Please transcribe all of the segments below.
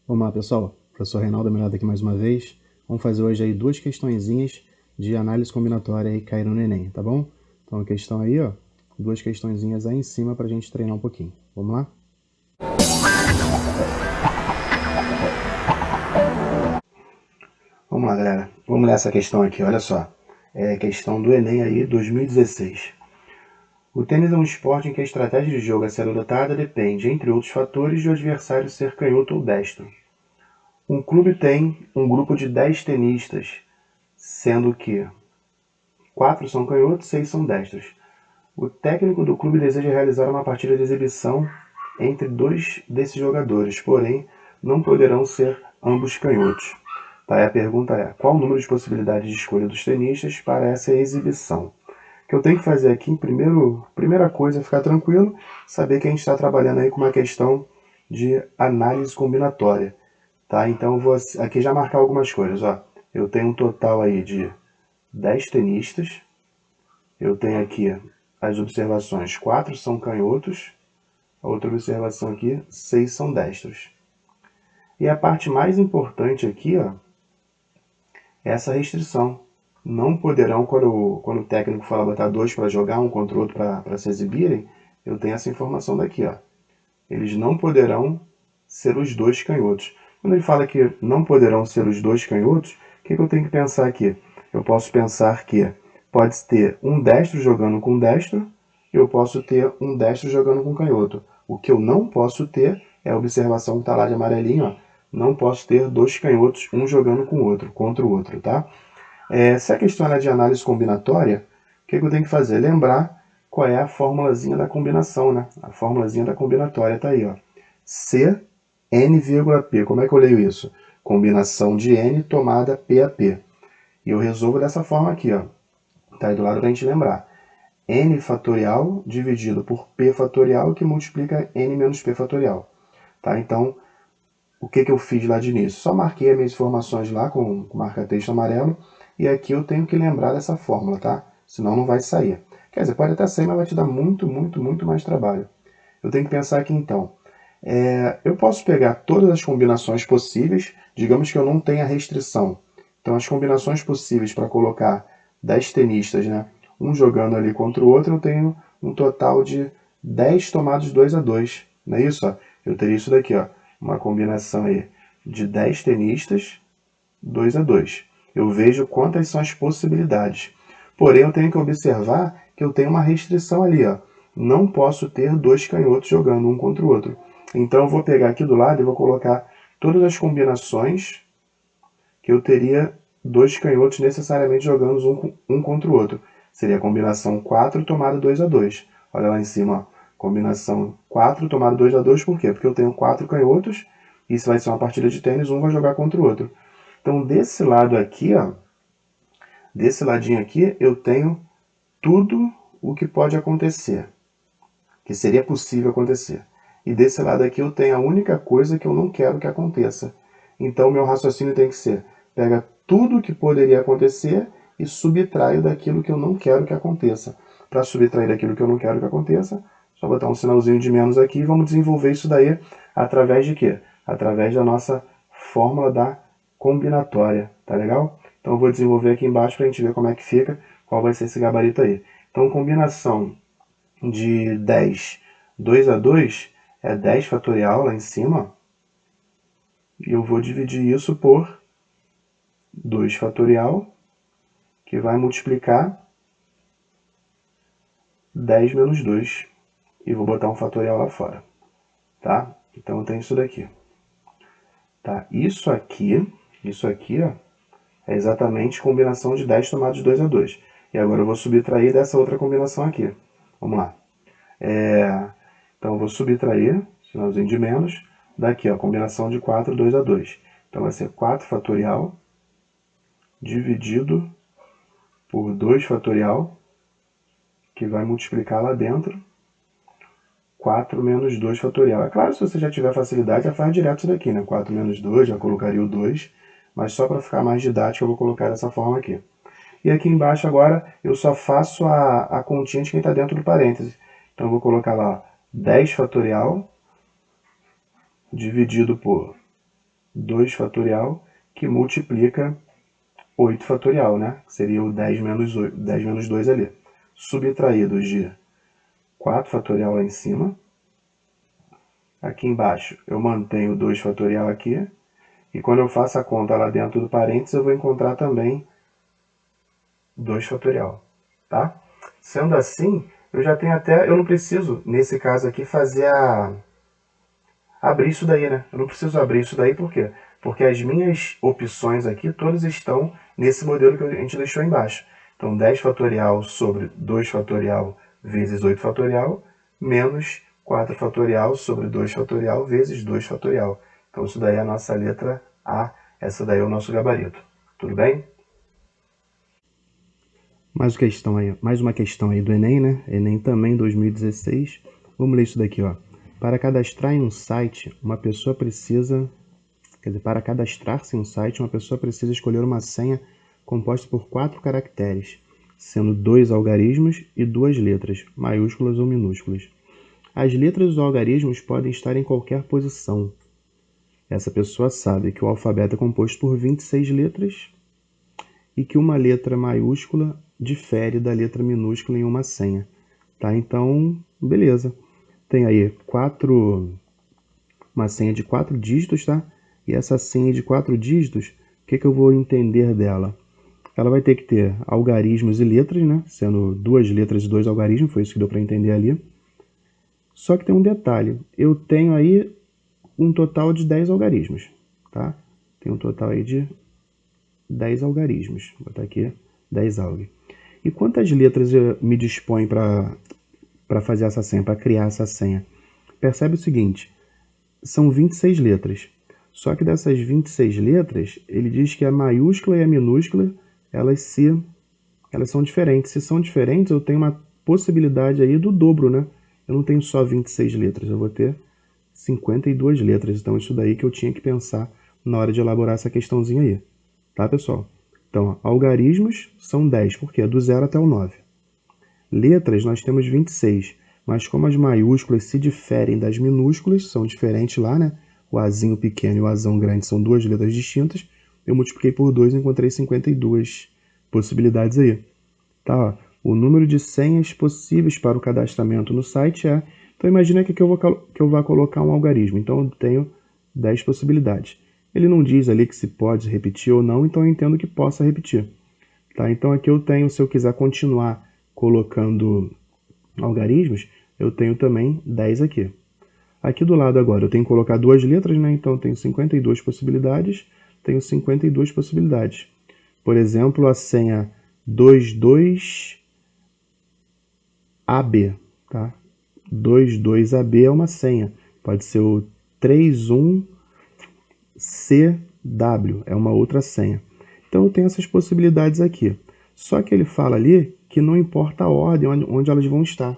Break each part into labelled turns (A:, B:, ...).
A: Vamos lá, pessoal. Professor Reinaldo Melhor aqui mais uma vez. Vamos fazer hoje aí duas questõezinhas de análise combinatória aí que caíram no Enem, tá bom? Então a questão aí, ó, duas questõezinhas aí em cima pra gente treinar um pouquinho. Vamos lá? Vamos lá, galera. Vamos ler essa questão aqui, olha só. É questão do Enem aí 2016. O tênis é um esporte em que a estratégia de jogo a ser adotada depende, entre outros fatores, de o adversário ser canhoto ou destro. Um clube tem um grupo de 10 tenistas, sendo que 4 são canhotos e 6 são destros. O técnico do clube deseja realizar uma partida de exibição entre dois desses jogadores, porém não poderão ser ambos canhotos. Tá, e a pergunta é: qual o número de possibilidades de escolha dos tenistas para essa exibição? O que eu tenho que fazer aqui, primeira coisa, é ficar tranquilo, saber que a gente está trabalhando aí com uma questão de análise combinatória. Tá? Então eu vou aqui já marcar algumas coisas. Ó. Eu tenho um total aí de 10 tenistas. Eu tenho aqui as observações: 4 são canhotos. A outra observação aqui: 6 são destros. E a parte mais importante aqui, ó, é essa restrição. Não poderão, quando o técnico fala botar dois para jogar, um contra o outro para se exibirem, eu tenho essa informação daqui. Ó. Eles não poderão ser os dois canhotos. Quando ele fala que não poderão ser os dois canhotos, o que eu tenho que pensar aqui? Eu posso pensar que pode ter um destro jogando com destro, e eu posso ter um destro jogando com canhoto. O que eu não posso ter é a observação que está lá de amarelinho, ó. Não posso ter dois canhotos, um jogando com o outro, contra o outro, tá? Se a questão é de análise combinatória, o que eu tenho que fazer? Lembrar qual é a formulazinha da combinação, né? A formulazinha da combinatória está aí, ó. C, N, P. Como é que eu leio isso? Combinação de N tomada P a P. E eu resolvo dessa forma aqui, ó. Tá aí do lado para a gente lembrar. N fatorial dividido por P fatorial, que multiplica N menos P fatorial. Tá? Então, o que eu fiz lá de início? Só marquei as minhas informações lá com marca-texto amarelo, e aqui eu tenho que lembrar dessa fórmula, tá? Senão não vai sair. Quer dizer, pode até sair, mas vai te dar muito mais trabalho. Eu tenho que pensar aqui então. Eu posso pegar todas as combinações possíveis, digamos que eu não tenha restrição. Então as combinações possíveis para colocar 10 tenistas, né? Um jogando ali contra o outro, eu tenho um total de 10 tomados 2 a 2. Não é isso? Ó? Eu teria isso daqui, ó. Uma combinação aí de 10 tenistas, 2 a 2. Eu vejo quantas são as possibilidades. Porém, eu tenho que observar que eu tenho uma restrição ali, ó. Não posso ter dois canhotos jogando um contra o outro. Então, eu vou pegar aqui do lado e vou colocar todas as combinações que eu teria dois canhotos necessariamente jogando um contra o outro. Seria a combinação 4 tomada 2 a 2. Olha lá em cima, ó. Combinação 4 tomada 2 a 2, por quê? Porque eu tenho 4 canhotos, e isso vai ser uma partida de tênis, um vai jogar contra o outro. Então, desse lado aqui, ó, desse ladinho aqui, eu tenho tudo o que pode acontecer, que seria possível acontecer. E desse lado aqui eu tenho a única coisa que eu não quero que aconteça. Então, meu raciocínio tem que ser: pega tudo o que poderia acontecer e subtraio daquilo que eu não quero que aconteça. Para subtrair daquilo que eu não quero que aconteça, só botar um sinalzinho de menos aqui e vamos desenvolver isso daí através de quê? Através da nossa fórmula da combinatória, tá legal? Então eu vou desenvolver aqui embaixo para a gente ver como é que fica, qual vai ser esse gabarito aí. Então, combinação de 10, 2 a 2 é 10 fatorial lá em cima, e eu vou dividir isso por 2 fatorial, que vai multiplicar 10 menos 2, e vou botar um fatorial lá fora, tá? Então eu tenho isso daqui. Tá? Isso aqui, ó, é exatamente combinação de 10 tomados de 2 a 2. E agora eu vou subtrair dessa outra combinação aqui. Vamos lá. Então eu vou subtrair, sinalzinho de menos, daqui, ó, combinação de 4, 2 a 2. Então vai ser 4 fatorial dividido por 2 fatorial, que vai multiplicar lá dentro 4 menos 2 fatorial. É claro, se você já tiver facilidade, já faz direto isso daqui, né? 4 menos 2, já colocaria o 2, mas só para ficar mais didático eu vou colocar dessa forma aqui. E aqui embaixo agora eu só faço a continha de quem está dentro do parêntese. Então eu vou colocar lá 10 fatorial dividido por 2 fatorial, que multiplica 8 fatorial, né? Que seria o 10 menos 8, 10 menos 2 ali. Subtraídos de 4 fatorial lá em cima. Aqui embaixo eu mantenho 2 fatorial aqui. E quando eu faço a conta lá dentro do parênteses, eu vou encontrar também 2 fatorial, tá? Sendo assim, eu já tenho até, eu não preciso, nesse caso aqui, abrir isso daí, né? Eu não preciso abrir isso daí, por quê? Porque as minhas opções aqui, todas estão nesse modelo que a gente deixou embaixo. Então, 10 fatorial sobre 2 fatorial vezes 8 fatorial, menos 4 fatorial sobre 2 fatorial vezes 2 fatorial. Então, isso daí é a nossa letra A, essa daí é o nosso gabarito. Tudo bem? Mais uma questão aí do Enem, né? Enem também 2016. Vamos ler isso daqui, ó. Para cadastrar em um site, uma pessoa precisa... para cadastrar-se em um site, uma pessoa precisa escolher uma senha composta por 4 caracteres, sendo 2 algarismos e 2 letras, maiúsculas ou minúsculas. As letras dos algarismos podem estar em qualquer posição. Essa pessoa sabe que o alfabeto é composto por 26 letras e que uma letra maiúscula difere da letra minúscula em uma senha. Tá? Então, beleza. Tem aí uma senha de 4 dígitos, tá? E essa senha de 4 dígitos, o que eu vou entender dela? Ela vai ter que ter algarismos e letras, né? Sendo 2 letras e 2 algarismos, foi isso que deu para entender ali. Só que tem um detalhe, eu tenho aí um total de 10 algarismos, tá? Tem um total aí de 10 algarismos. Vou botar aqui 10 alg. E quantas letras eu me dispõe para fazer essa senha, para criar essa senha? Percebe o seguinte, são 26 letras. Só que dessas 26 letras, ele diz que a maiúscula e a minúscula, elas são diferentes. Se são diferentes, eu tenho uma possibilidade aí do dobro, né? Eu não tenho só 26 letras, eu vou ter 52 letras. Então, isso daí que eu tinha que pensar na hora de elaborar essa questãozinha aí. Tá, pessoal? Então, algarismos são 10, porque é do 0 até o 9. Letras, nós temos 26, mas como as maiúsculas se diferem das minúsculas, são diferentes lá, né? O Azinho pequeno e o Azão grande são 2 letras distintas, eu multipliquei por 2 e encontrei 52 possibilidades aí. Tá, ó. O número de senhas possíveis para o cadastramento no site é... Então, imagina que eu vou colocar um algarismo. Então, eu tenho 10 possibilidades. Ele não diz ali que se pode repetir ou não, então eu entendo que possa repetir. Tá? Então, aqui eu tenho, se eu quiser continuar colocando algarismos, eu tenho também 10 aqui. Aqui do lado agora, eu tenho que colocar 2 letras, né? Então, eu tenho 52 possibilidades. Tenho 52 possibilidades. Por exemplo, a senha 22AB, tá? 22AB é uma senha. Pode ser o 31CW, é uma outra senha. Então, eu tenho essas possibilidades aqui. Só que ele fala ali que não importa a ordem onde elas vão estar.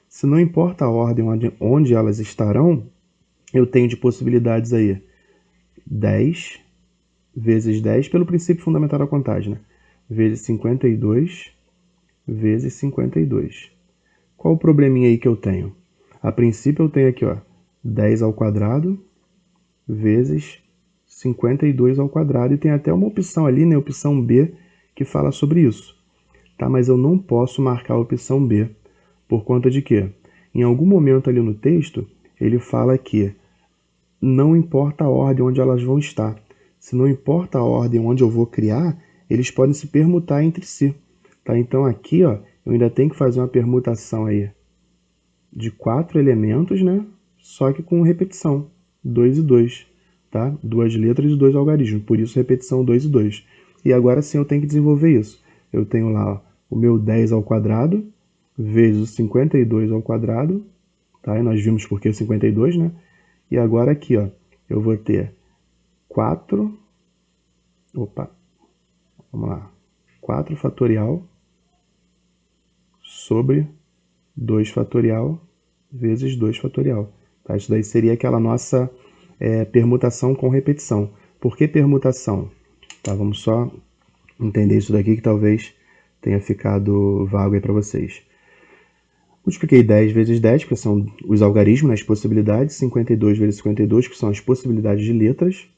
A: Se não importa a ordem onde elas estarão, eu tenho de possibilidades aí 10 vezes 10, pelo princípio fundamental da contagem, né? Vezes 52 vezes 52. Qual o probleminha aí que eu tenho? A princípio eu tenho aqui, ó, 10 ao quadrado vezes 52 ao quadrado. E tem até uma opção ali, né, opção B, que fala sobre isso. Tá? Mas eu não posso marcar a opção B. Por conta de quê? Em algum momento ali no texto, ele fala que não importa a ordem onde elas vão estar. Se não importa a ordem onde eu vou criar, eles podem se permutar entre si. Tá? Então aqui, ó, eu ainda tenho que fazer uma permutação aí de 4 elementos, né? Só que com repetição, 2 e 2. Tá? 2 letras e 2 algarismos, por isso repetição 2 e 2. E agora sim eu tenho que desenvolver isso. Eu tenho lá, ó, o meu 10 ao quadrado, vezes o 52 ao quadrado, tá? E nós vimos por que 52, né? E agora aqui, ó, eu vou ter 4, vamos lá, 4 fatorial sobre 2 fatorial vezes 2 fatorial. Tá? Isso daí seria aquela nossa permutação com repetição. Por que permutação? Tá, vamos só entender isso daqui que talvez tenha ficado vago aí para vocês. Multipliquei 10 vezes 10, que são os algarismos, as possibilidades, 52 vezes 52, que são as possibilidades de letras,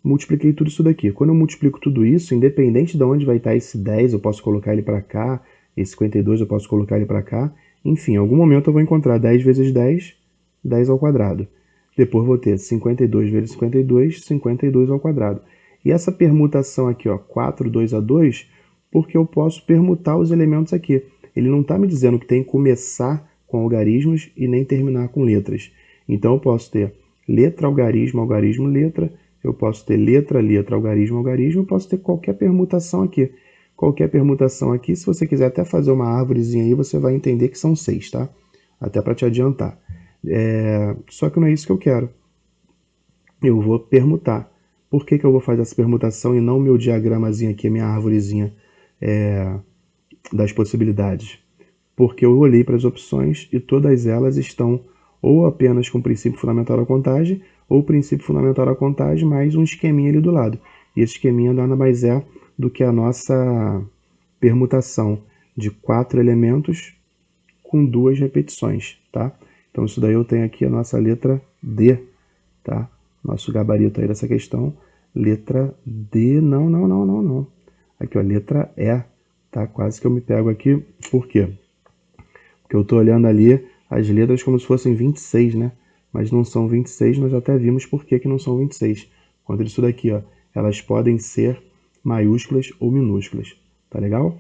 A: multipliquei tudo isso daqui. Quando eu multiplico tudo isso, independente de onde vai estar esse 10, eu posso colocar ele para cá, esse 52 eu posso colocar ele para cá. Enfim, em algum momento eu vou encontrar 10 vezes 10, 10 ao quadrado. Depois vou ter 52 vezes 52, 52 ao quadrado. E essa permutação aqui, ó, 4, 2 a 2, porque eu posso permutar os elementos aqui. Ele não está me dizendo que tem que começar com algarismos e nem terminar com letras. Então eu posso ter letra, algarismo, algarismo, letra. Eu posso ter letra, letra, algarismo, algarismo. Eu posso ter qualquer permutação aqui. Qualquer permutação aqui, se você quiser até fazer uma árvorezinha aí, você vai entender que são 6, tá? Até para te adiantar. Só que não é isso que eu quero. Eu vou permutar. Por que eu vou fazer essa permutação e não meu diagramazinho aqui, minha árvorezinha das possibilidades? Porque eu olhei para as opções e todas elas estão ou apenas com o princípio fundamental da contagem, ou o princípio fundamental da contagem mais um esqueminha ali do lado. E esse esqueminha nada mais é do que a nossa permutação de 4 elementos com 2 repetições, tá? Então isso daí eu tenho aqui a nossa letra D, tá? Nosso gabarito aí dessa questão, letra D, não. Aqui, ó, letra E, tá? Quase que eu me pego aqui, por quê? Porque eu estou olhando ali as letras como se fossem 26, né? Mas não são 26, nós até vimos por que não são 26. Quando isso daqui, ó, elas podem ser maiúsculas ou minúsculas, tá legal?